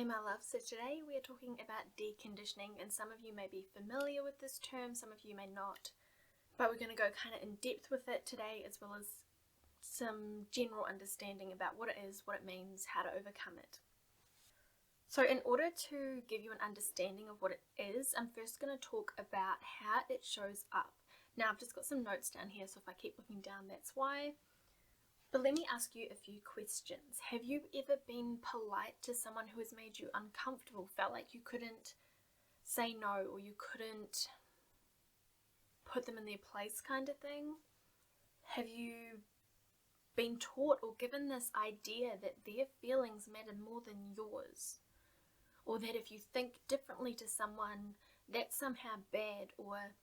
Hey my love, so today we are talking about deconditioning, and some of you may be familiar with this term, some of you may not, but we're going to go kind of in depth with it today, as well as some general understanding about what it is, what it means, how to overcome it. So in order to give you an understanding of what it is, I'm first going to talk about how it shows up. Now I've just got some notes down here, so if I keep looking down, that's why. But let me ask you a few questions. Have you ever been polite to someone who has made you uncomfortable, felt like you couldn't say no or you couldn't put them in their place kind of thing? Have you been taught or given this idea that their feelings matter more than yours? Or that if you think differently to someone, that's somehow bad, or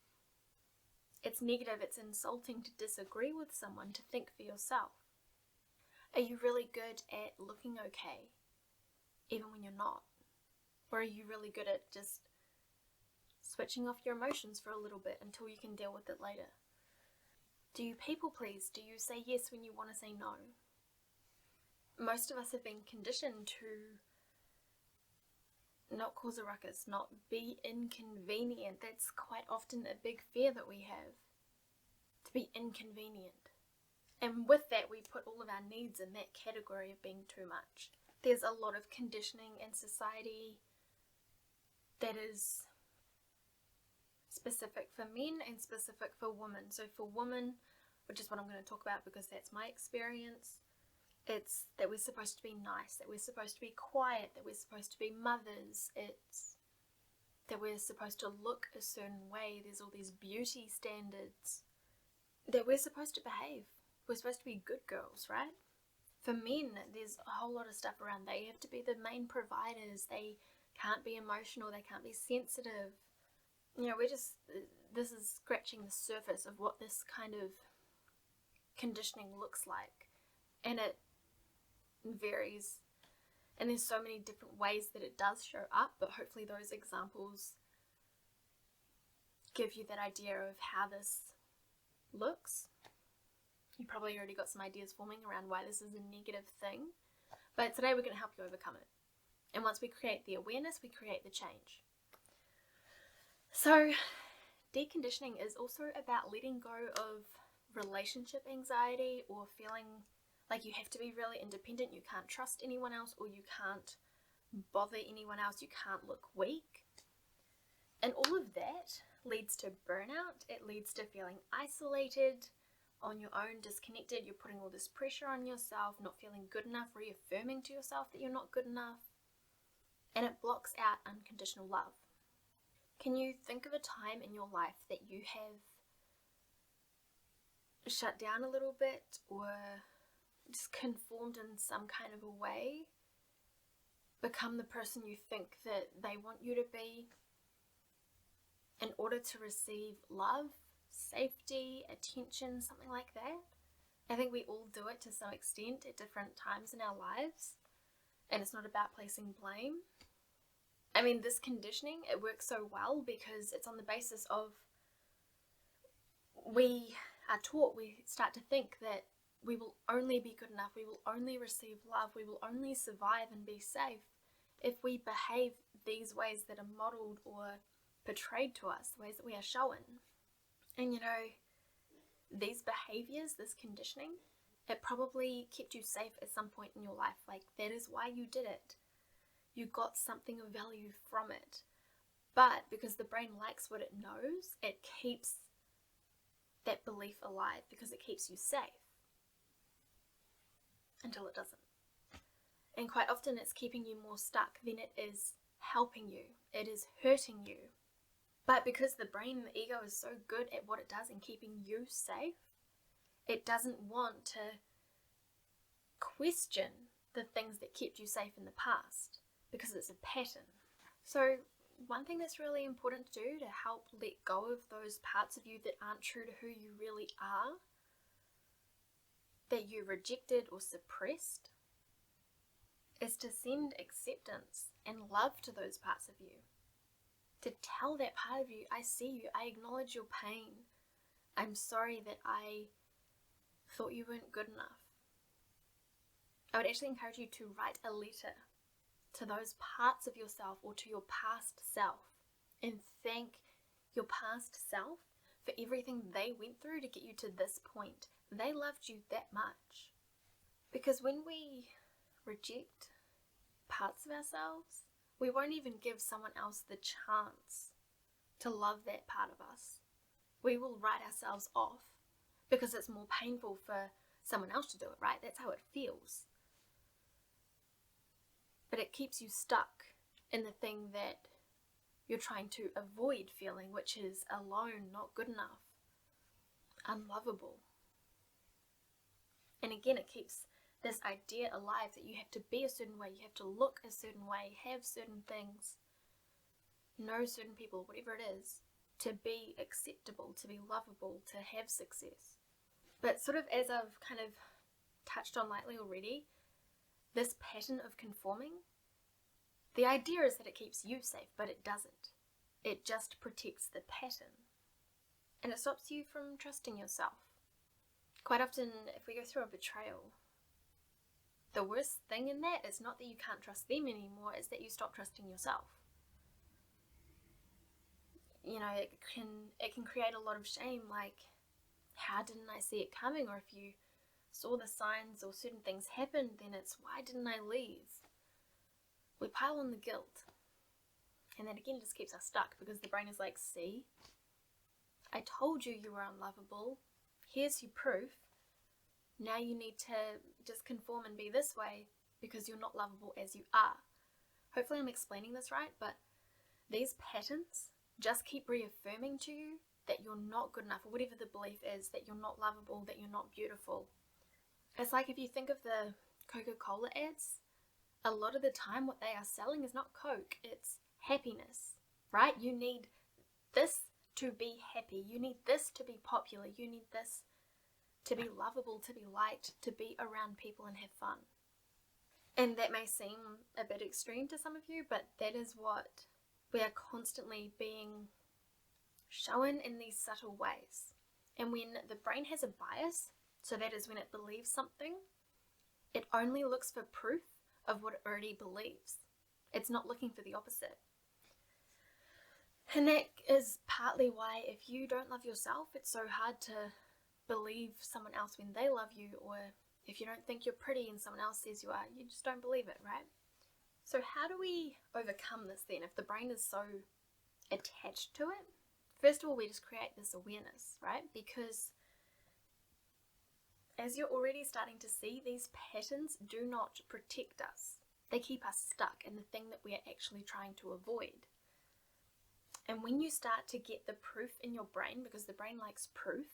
it's negative, it's insulting to disagree with someone, to think for yourself? Are you really good at looking okay, even when you're not? Or are you really good at just switching off your emotions for a little bit until you can deal with it later? Do you people please? Do you say yes when you want to say no? Most of us have been conditioned to not cause a ruckus, not be inconvenient. That's quite often a big fear that we have, to be inconvenient. And with that, we put all of our needs in that category of being too much. There's a lot of conditioning in society that is specific for men and specific for women. So for women, which is what I'm going to talk about because that's my experience, it's that we're supposed to be nice, that we're supposed to be quiet, that we're supposed to be mothers, it's that we're supposed to look a certain way. There's all these beauty standards that we're supposed to behave. We're supposed to be good girls, right? For men, there's a whole lot of stuff around. They have to be the main providers. They can't be emotional. They can't be sensitive. You know, this is scratching the surface of what this kind of conditioning looks like. And it varies. And there's so many different ways that it does show up, but hopefully those examples give you that idea of how this looks. You probably already got some ideas forming around why this is a negative thing, but today we're going to help you overcome it. And once we create the awareness, we create the change. So deconditioning is also about letting go of relationship anxiety or feeling like you have to be really independent, you can't trust anyone else, or you can't bother anyone else, you can't look weak. And all of that leads to burnout. It leads to feeling isolated, on your own, disconnected. You're putting all this pressure on yourself, not feeling good enough, reaffirming to yourself that you're not good enough, and it blocks out unconditional love. Can you think of a time in your life that you have shut down a little bit or just conformed in some kind of a way, become the person you think that they want you to be in order to receive love, safety, attention, something like that? I think we all do it to some extent at different times in our lives, and it's not about placing blame. I mean, this conditioning, it works so well because it's on the basis of we are taught, we start to think that we will only be good enough, we will only receive love, we will only survive and be safe if we behave these ways that are modeled or portrayed to us, the ways that we are shown. And you know, these behaviors, this conditioning, it probably kept you safe at some point in your life. Like, that is why you did it. You got something of value from it. But because the brain likes what it knows, it keeps that belief alive because it keeps you safe until it doesn't. And quite often it's keeping you more stuck than it is helping you. It is hurting you. But because the brain and the ego is so good at what it does in keeping you safe, it doesn't want to question the things that kept you safe in the past because it's a pattern. So one thing that's really important to do to help let go of those parts of you that aren't true to who you really are, that you rejected or suppressed, is to send acceptance and love to those parts of you. To tell that part of you, I see you, I acknowledge your pain. I'm sorry that I thought you weren't good enough. I would actually encourage you to write a letter to those parts of yourself or to your past self and thank your past self for everything they went through to get you to this point. They loved you that much. Because when we reject parts of ourselves, we won't even give someone else the chance to love that part of us. We will write ourselves off because it's more painful for someone else to do it, right? That's how it feels. But it keeps you stuck in the thing that you're trying to avoid feeling, which is alone, not good enough, unlovable. And again, it keeps this idea alive that you have to be a certain way, you have to look a certain way, have certain things, know certain people, whatever it is, to be acceptable, to be lovable, to have success. But sort of as I've kind of touched on lightly already, this pattern of conforming, the idea is that it keeps you safe, but it doesn't. It just protects the pattern. And it stops you from trusting yourself. Quite often, if we go through a betrayal, the worst thing in that is not that you can't trust them anymore, it's that you stop trusting yourself. You know, it can create a lot of shame, like, how didn't I see it coming? Or if you saw the signs or certain things happen, then it's, why didn't I leave? We pile on the guilt. And then again, it just keeps us stuck because the brain is like, see, I told you you were unlovable. Here's your proof. Now you need to just conform and be this way because you're not lovable as you are. Hopefully I'm explaining this right, but these patterns just keep reaffirming to you that you're not good enough, or whatever the belief is, that you're not lovable, that you're not beautiful. It's like if you think of the Coca-Cola ads, a lot of the time what they are selling is not Coke, it's happiness, right? You need this to be happy, you need this to be popular, you need this to be lovable, to be liked, to be around people and have fun. And that may seem a bit extreme to some of you, but that is what we are constantly being shown in these subtle ways. And when the brain has a bias, so that is when it believes something, it only looks for proof of what it already believes. It's not looking for the opposite. And that is partly why if you don't love yourself, it's so hard to believe someone else when they love you, or if you don't think you're pretty and someone else says you are, you just don't believe it, right? So how do we overcome this then if the brain is so attached to it? First of all, we just create this awareness, right? Because as you're already starting to see, these patterns do not protect us. They keep us stuck in the thing that we are actually trying to avoid. And when you start to get the proof in your brain, because the brain likes proof,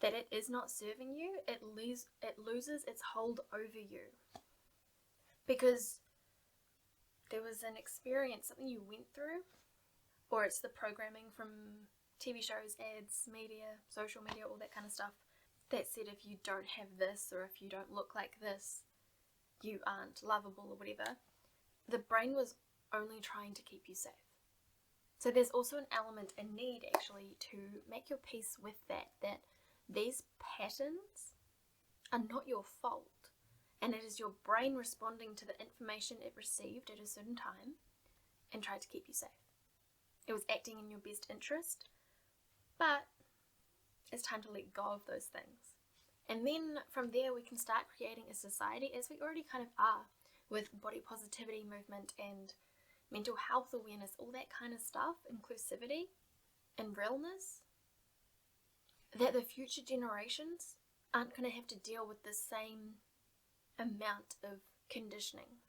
that it is not serving you, it loses its hold over you. Because there was an experience, something you went through, or it's the programming from TV shows, ads, media, social media, all that kind of stuff, that said if you don't have this, or if you don't look like this, you aren't lovable or whatever. The brain was only trying to keep you safe. So there's also an element, a need actually, to make your peace with that these patterns are not your fault. And it is your brain responding to the information it received at a certain time and tried to keep you safe. It was acting in your best interest, but it's time to let go of those things. And then from there we can start creating a society, as we already kind of are, with body positivity movement and mental health awareness, all that kind of stuff, inclusivity and realness, that the future generations aren't going to have to deal with the same amount of conditioning.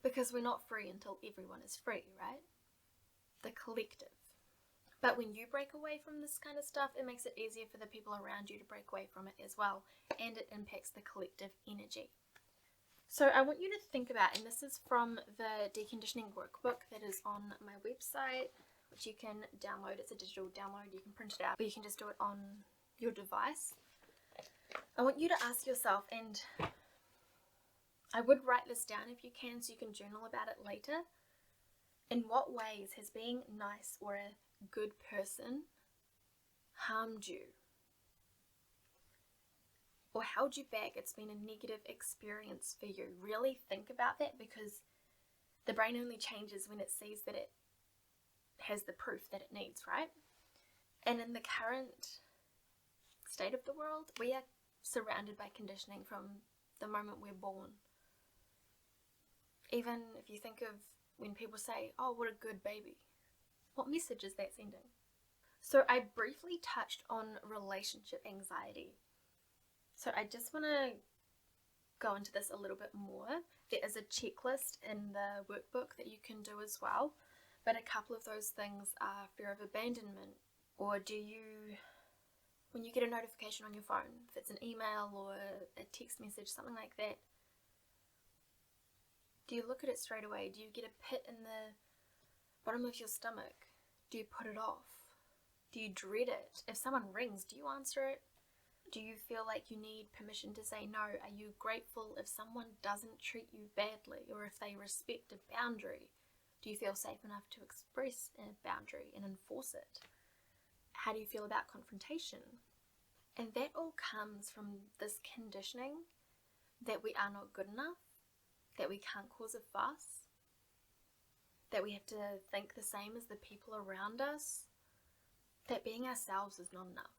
Because we're not free until everyone is free, right? The collective. But when you break away from this kind of stuff, it makes it easier for the people around you to break away from it as well, and it impacts the collective energy. So I want you to think about, and this is from the Deconditioning workbook that is on my website, which you can download. It's a digital download, you can print it out, but you can just do it on your device. I want you to ask yourself, and I would write this down if you can, so you can journal about it later. In what ways has being nice or a good person harmed you? Or held you back? It's been a negative experience for you. Really think about that, because The brain only changes when it sees that it has the proof that it needs, right? And in the current state of the world, we are surrounded by conditioning from the moment we're born. Even if you think of when people say, oh, what a good baby, what message is that sending? So I briefly touched on relationship anxiety. So I just want to go into this a little bit more. There is a checklist in the workbook that you can do as well, but a couple of those things are fear of abandonment, or when you get a notification on your phone, if it's an email or a text message, something like that, do you look at it straight away? Do you get a pit in the bottom of your stomach? Do you put it off? Do you dread it? If someone rings, do you answer it? Do you feel like you need permission to say no? Are you grateful if someone doesn't treat you badly, or if they respect a boundary? Do you feel safe enough to express a boundary and enforce it? How do you feel about confrontation? And that all comes from this conditioning that we are not good enough, that we can't cause a fuss, that we have to think the same as the people around us, that being ourselves is not enough,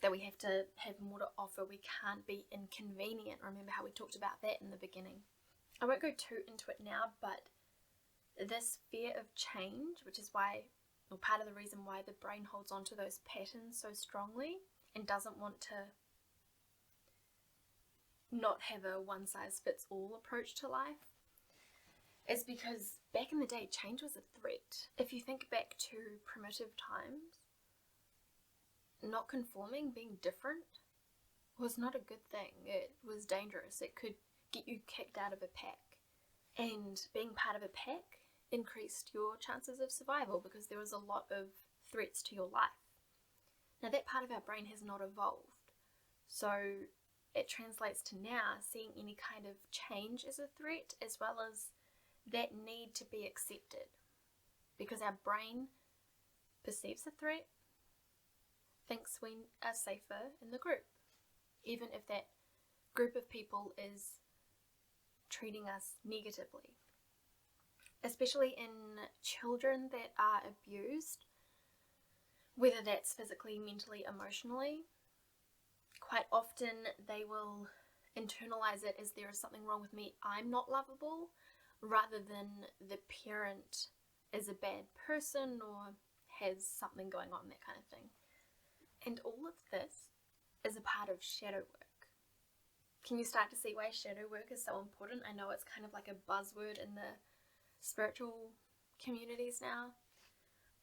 that we have to have more to offer, we can't be inconvenient. Remember how we talked about that in the beginning. I won't go too into it now, but this fear of change, which is why, or part of the reason why the brain holds on to those patterns so strongly and doesn't want to not have a one-size-fits-all approach to life, is because back in the day, change was a threat. If you think back to primitive times, not conforming, being different, was not a good thing. It was dangerous. It could get you kicked out of a pack. And being part of a pack increased your chances of survival because there was a lot of threats to your life. Now that part of our brain has not evolved. So it translates to now seeing any kind of change as a threat, as well as that need to be accepted. Because our brain perceives a threat, thinks we are safer in the group, even if that group of people is treating us negatively. Especially in children that are abused, whether that's physically, mentally, emotionally, quite often they will internalize it as there is something wrong with me, I'm not lovable, rather than the parent is a bad person or has something going on, that kind of thing. And all of this is a part of shadow work. Can you start to see why shadow work is so important? I know it's kind of like a buzzword in the spiritual communities now,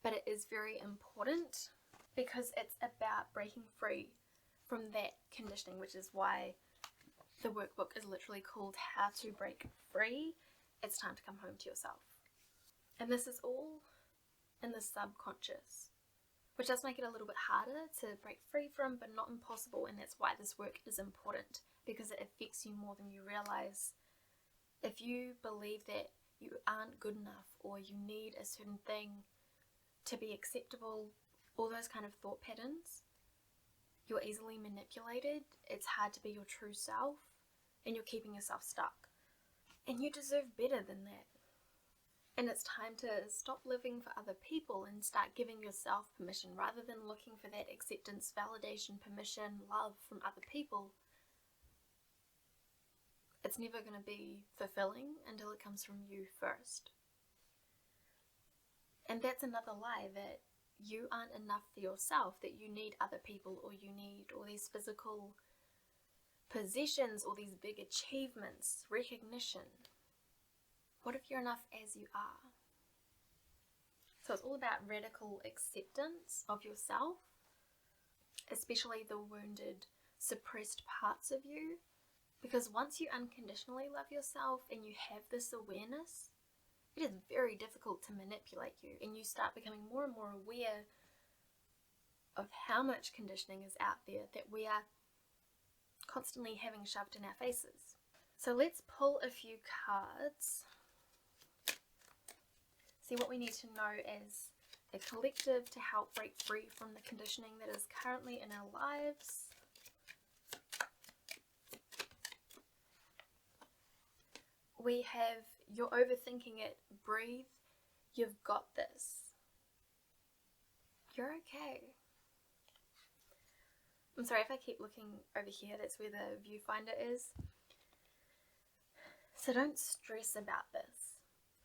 but it is very important because it's about breaking free from that conditioning, which is why the workbook is literally called How to Break Free. It's time to come home to yourself. And this is all in the subconscious, which does make it a little bit harder to break free from, but not impossible. And that's why this work is important, because it affects you more than you realize. If you believe that you aren't good enough, or you need a certain thing to be acceptable, all those kind of thought patterns, you're easily manipulated, it's hard to be your true self, and you're keeping yourself stuck. And you deserve better than that. And it's time to stop living for other people and start giving yourself permission, rather than looking for that acceptance, validation, permission, love from other people. It's never going to be fulfilling until it comes from you first. And that's another lie, that you aren't enough for yourself, that you need other people, or you need all these physical possessions, all these big achievements, recognition. What if you're enough as you are? So it's all about radical acceptance of yourself, especially the wounded, suppressed parts of you. Because once you unconditionally love yourself and you have this awareness, it is very difficult to manipulate you, and you start becoming more and more aware of how much conditioning is out there that we are constantly having shoved in our faces. So let's pull a few cards. See what we need to know as a collective to help break free from the conditioning that is currently in our lives. We have, you're overthinking it breathe. You've got this. You're okay. I'm sorry if I keep looking over here, that's where the viewfinder is. So don't stress about this.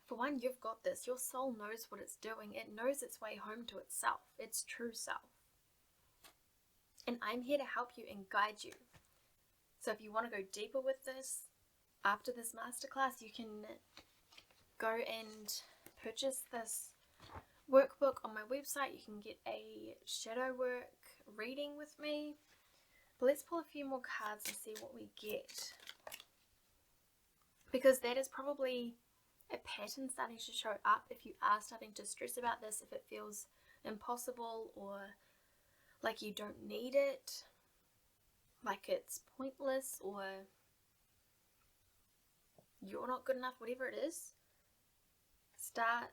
For one, you've got this. Your soul knows what it's doing. It knows its way home to itself, its true self. And I'm here to help you and guide you. So if you want to go deeper with this, after this masterclass, you can go and purchase this workbook on my website. You can get a shadow work reading with me. But let's pull a few more cards and see what we get. Because that is probably a pattern starting to show up if you are starting to stress about this, if it feels impossible or like you don't need it, like it's pointless or you're not good enough, whatever it is. Start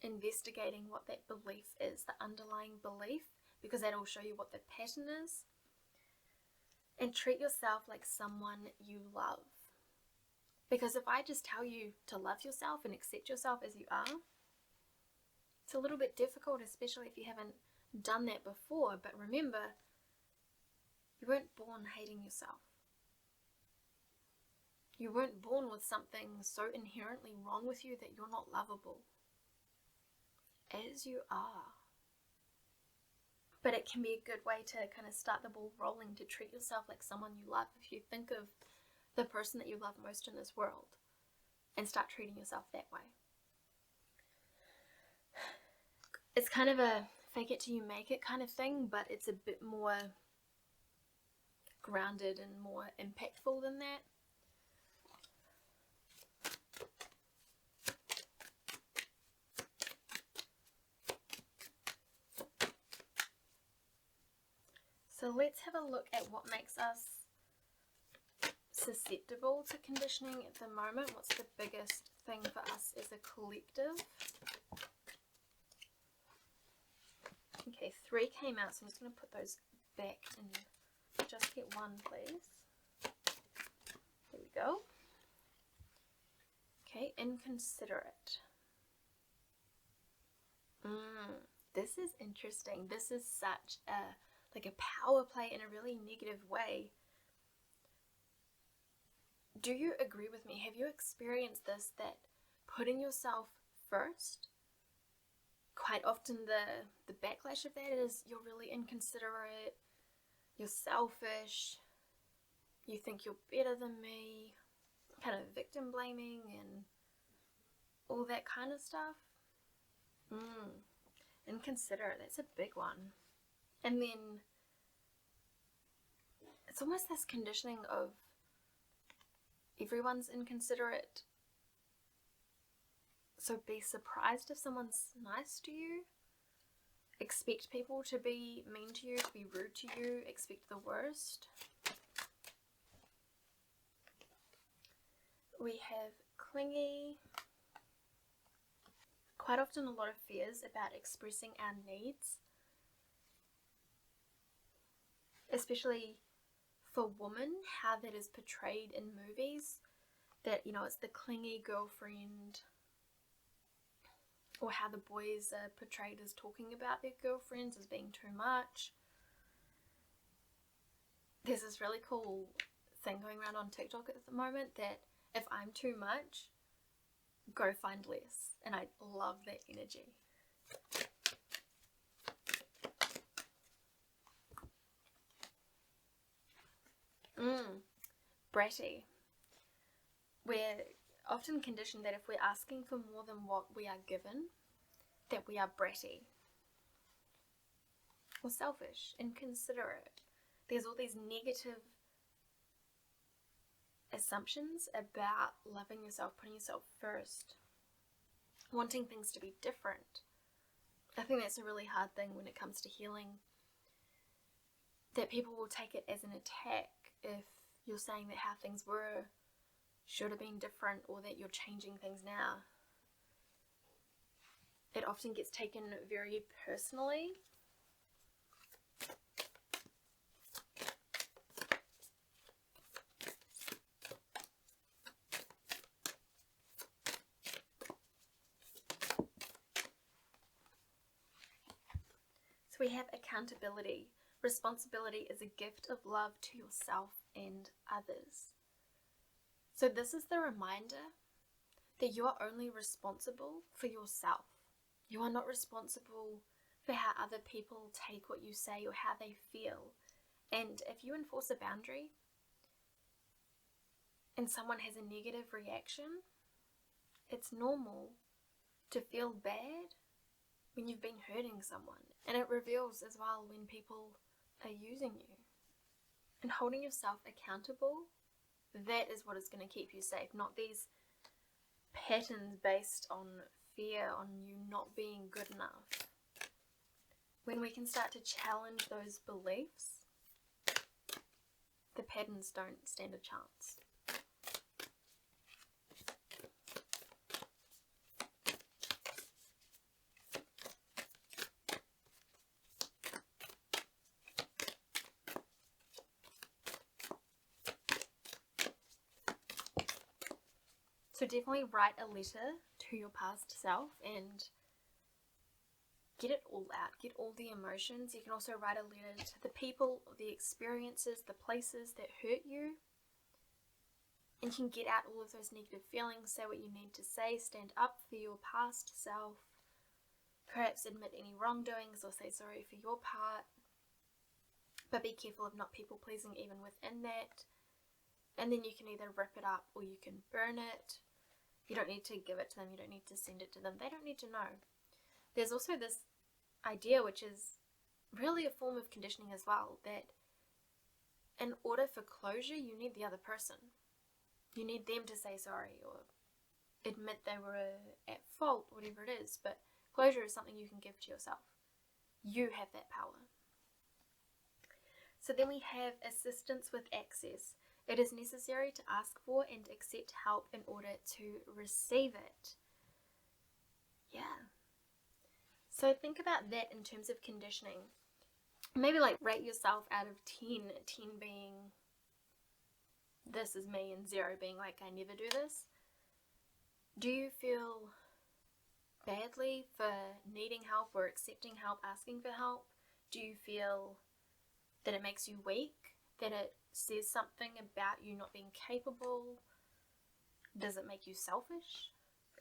investigating what that belief is, the underlying belief, because that'll show you what the pattern is. And treat yourself like someone you love. Because if I just tell you to love yourself and accept yourself as you are, it's a little bit difficult, especially if you haven't done that before. But remember, you weren't born hating yourself. You weren't born with something so inherently wrong with you that you're not lovable. As you are. But it can be a good way to kind of start the ball rolling, to treat yourself like someone you love. If you think of the person that you love most in this world and start treating yourself that way. It's kind of a fake it till you make it kind of thing, but it's a bit more grounded and more impactful than that. So let's have a look at what makes us susceptible to conditioning at the moment. What's the biggest thing for us as a collective? Okay, 3 came out, so I'm just going to put those back and just get one, please. There we go. Okay, inconsiderate. This is interesting. This is such a a power play in a really negative way. Do you agree with me? Have you experienced this, that putting yourself first, quite often the backlash of that is you're really inconsiderate, you're selfish, you think you're better than me, kind of victim blaming and all that kind of stuff? Inconsiderate, that's a big one. And then it's almost this conditioning of everyone's inconsiderate. So be surprised if someone's nice to you. Expect people to be mean to you, to be rude to you. Expect the worst. We have clingy. Quite often a lot of fears about expressing our needs. Especially for women, how that is portrayed in movies, that, you know, it's the clingy girlfriend, or how the boys are portrayed as talking about their girlfriends as being too much. There's this really cool thing going around on TikTok at the moment that if I'm too much, go find less, and I love that energy. Bratty. We're often conditioned that if we're asking for more than what we are given, that we are bratty or selfish, inconsiderate. There's all these negative assumptions about loving yourself, putting yourself first, wanting things to be different. I think that's a really hard thing when it comes to healing, that people will take it as an attack if you're saying that how things were should have been different, or that you're changing things now. It often gets taken very personally. So we have accountability. Responsibility is a gift of love to yourself and others. So this is the reminder that you are only responsible for yourself. You are not responsible for how other people take what you say or how they feel. And if you enforce a boundary and someone has a negative reaction, it's normal to feel bad when you've been hurting someone. And it reveals as well when people are using you. And holding yourself accountable, that is what is going to keep you safe, not these patterns based on fear, on you not being good enough. When we can start to challenge those beliefs, the patterns don't stand a chance. So definitely write a letter to your past self and get it all out. Get all the emotions. You can also write a letter to the people, the experiences, the places that hurt you. And you can get out all of those negative feelings, say what you need to say, stand up for your past self. Perhaps admit any wrongdoings or say sorry for your part. But be careful of not people pleasing even within that. And then you can either rip it up or you can burn it. You don't need to give it to them. You don't need to send it to them. They don't need to know. There's also this idea, which is really a form of conditioning as well, that in order for closure, you need the other person. You need them to say sorry or admit they were at fault, whatever it is. But closure is something you can give to yourself. You have that power. So then we have assistance with access. It is necessary to ask for and accept help in order to receive it. Yeah. So think about that in terms of conditioning. Maybe like rate yourself out of 10, 10 being this is me and 0 being like I never do this. Do you feel badly for needing help or accepting help, asking for help? Do you feel that it makes you weak? That it says something about you not being capable? Does it make you selfish?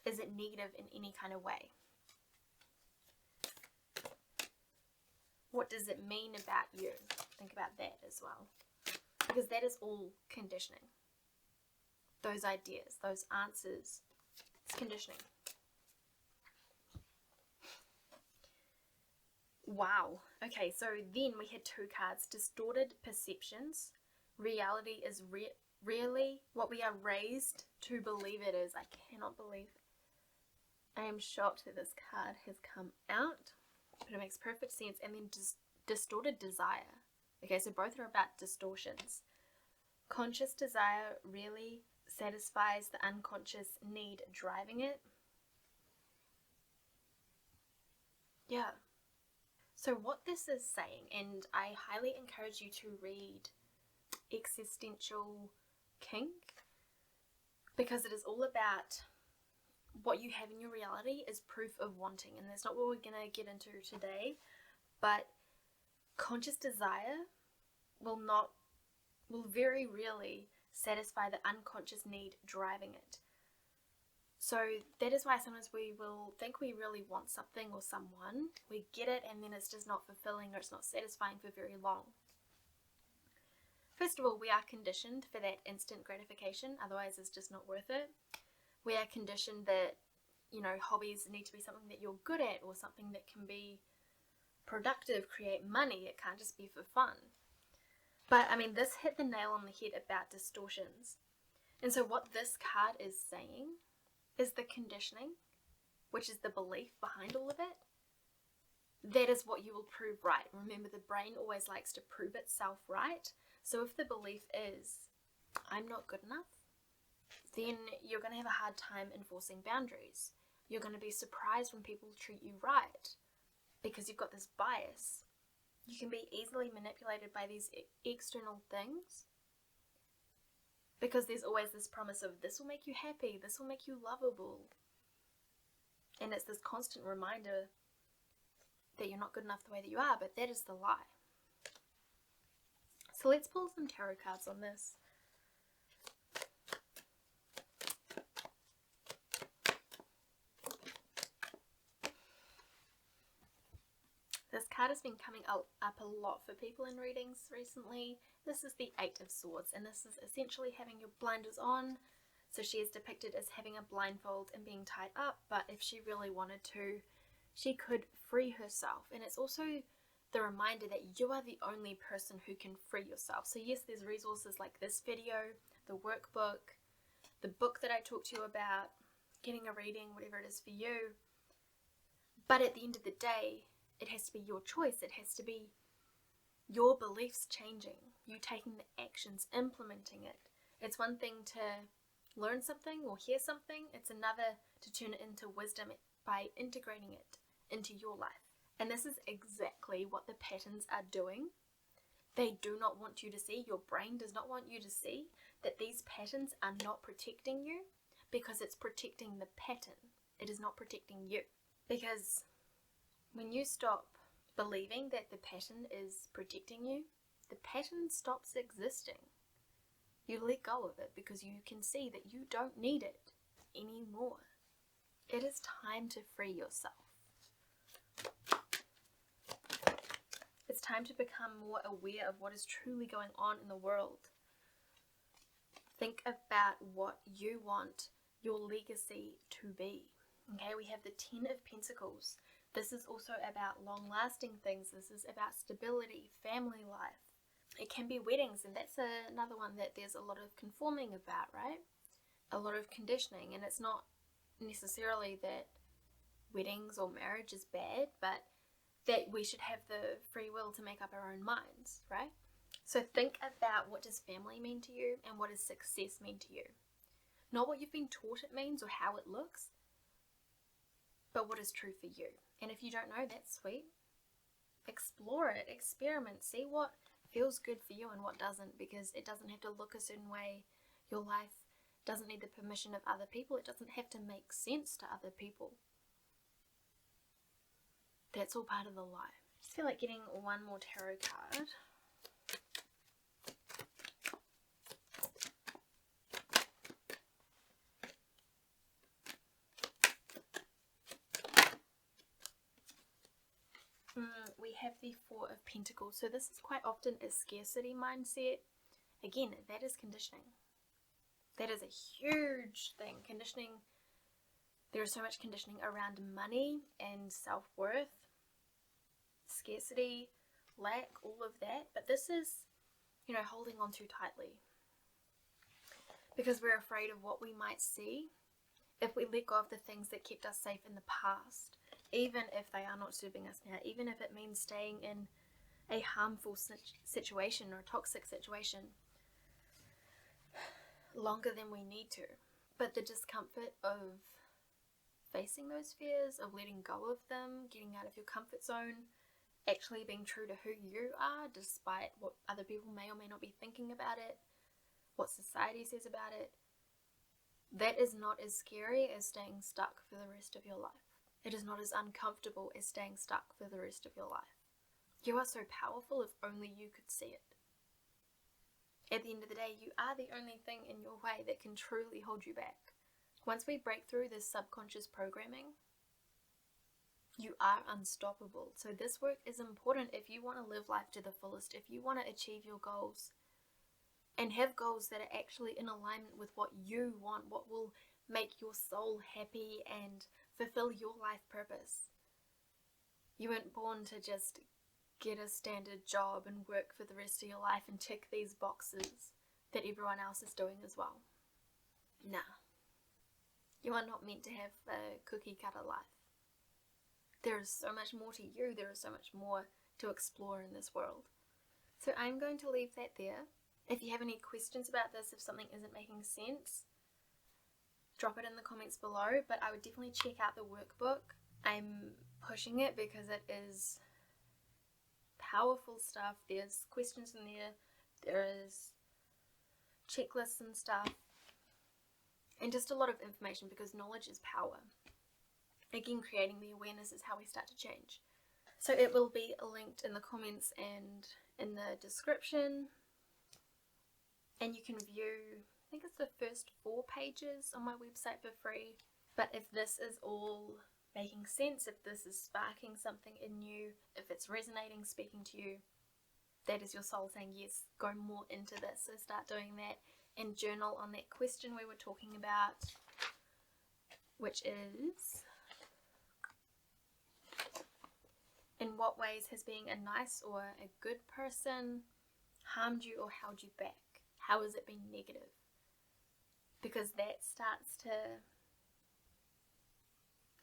Is it negative in any kind of way? What does it mean about you? Think about that as well. Because that is all conditioning. Those ideas, those answers, it's conditioning. Wow. Okay, so then we had 2 cards. Distorted perceptions. Reality is really what we are raised to believe it is. I cannot believe I am shocked that this card has come out, but it makes perfect sense. And then distorted desire. Okay, so both are about distortions. Conscious desire really satisfies the unconscious need driving it. Yeah. So what this is saying, and I highly encourage you to read Existential Kink, because it is all about what you have in your reality is proof of wanting, and that's not what we're going to get into today, but conscious desire will very rarely satisfy the unconscious need driving it. So that is why sometimes we will think we really want something or someone, we get it, and then it's just not fulfilling or it's not satisfying for very long. First of all, we are conditioned for that instant gratification, otherwise it's just not worth it. We are conditioned that, hobbies need to be something that you're good at or something that can be productive, create money. It can't just be for fun. But, this hit the nail on the head about distortions. And so what this card is saying is the conditioning, which is the belief behind all of it. That is what you will prove right. Remember, the brain always likes to prove itself right. So if the belief is, I'm not good enough, then you're going to have a hard time enforcing boundaries. You're going to be surprised when people treat you right because you've got this bias. You can be easily manipulated by these external things because there's always this promise of this will make you happy, this will make you lovable. And it's this constant reminder that you're not good enough the way that you are, but that is the lie. So let's pull some tarot cards on this. This card has been coming up a lot for people in readings recently. This is the Eight of Swords, and this is essentially having your blinders on. So she is depicted as having a blindfold and being tied up, but if she really wanted to, she could free herself. And it's also the reminder that you are the only person who can free yourself. So yes, there's resources like this video, the workbook, the book that I talked to you about, getting a reading, whatever it is for you. But at the end of the day, it has to be your choice. It has to be your beliefs changing, you taking the actions, implementing it. It's one thing to learn something or hear something. It's another to turn it into wisdom by integrating it into your life. And this is exactly what the patterns are doing. They do not want you to see, your brain does not want you to see that these patterns are not protecting you, because it's protecting the pattern. It is not protecting you. Because when you stop believing that the pattern is protecting you, the pattern stops existing. You let go of it because you can see that you don't need it anymore. It is time to free yourself. It's time to become more aware of what is truly going on in the world. Think about what you want your legacy to be. Okay, we have the Ten of Pentacles. This is also about long-lasting things. This is about stability, family life. It can be weddings, and that's another one that there's a lot of conforming about, right? A lot of conditioning, and it's not necessarily that weddings or marriage is bad, but that we should have the free will to make up our own minds, right? So think about, what does family mean to you, and what does success mean to you? Not what you've been taught it means or how it looks, but what is true for you. And if you don't know, that's sweet. Explore it, experiment, see what feels good for you and what doesn't, because it doesn't have to look a certain way. Your life doesn't need the permission of other people. It doesn't have to make sense to other people. That's all part of the lie. I just feel like getting one more tarot card. We have the Four of Pentacles. So this is quite often a scarcity mindset. Again, that is conditioning. That is a huge thing. Conditioning. There is so much conditioning around money and self-worth, scarcity, lack, all of that. But this is, holding on too tightly. Because we're afraid of what we might see if we let go of the things that kept us safe in the past. Even if they are not serving us now, even if it means staying in a harmful situation or a toxic situation longer than we need to. But the discomfort of facing those fears, of letting go of them, getting out of your comfort zone, actually being true to who you are despite what other people may or may not be thinking about it, what society says about it, that is not as scary as staying stuck for the rest of your life. It is not as uncomfortable as staying stuck for the rest of your life. You are so powerful if only you could see it. At the end of the day, you are the only thing in your way that can truly hold you back. Once we break through this subconscious programming, you are unstoppable. So this work is important if you want to live life to the fullest, if you want to achieve your goals and have goals that are actually in alignment with what you want, what will make your soul happy and fulfill your life purpose. You weren't born to just get a standard job and work for the rest of your life and tick these boxes that everyone else is doing as well. Nah. You are not meant to have a cookie cutter life. There is so much more to you. There is so much more to explore in this world. So I'm going to leave that there. If you have any questions about this, if something isn't making sense, drop it in the comments below, but I would definitely check out the workbook. I'm pushing it because it is powerful stuff. There's questions in there is checklists and stuff, and just a lot of information, because knowledge is power. Again, creating the awareness is how we start to change. So it will be linked in the comments and in the description. And you can view, I think it's the first 4 pages on my website for free. But if this is all making sense, if this is sparking something in you, if it's resonating, speaking to you, that is your soul saying, yes, go more into this. So start doing that and journal on that question we were talking about, which is, in what ways has being a nice or a good person harmed you or held you back? How has it been negative? Because that starts to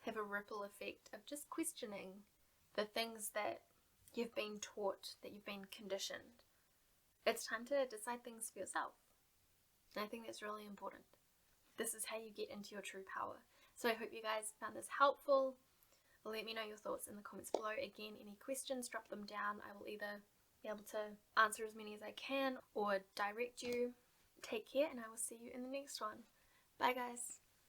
have a ripple effect of just questioning the things that you've been taught, that you've been conditioned. It's time to decide things for yourself. And I think that's really important. This is how you get into your true power. So I hope you guys found this helpful. Let me know your thoughts in the comments below. Again, any questions, drop them down. I will either be able to answer as many as I can or direct you. Take care, and I will see you in the next one. Bye guys.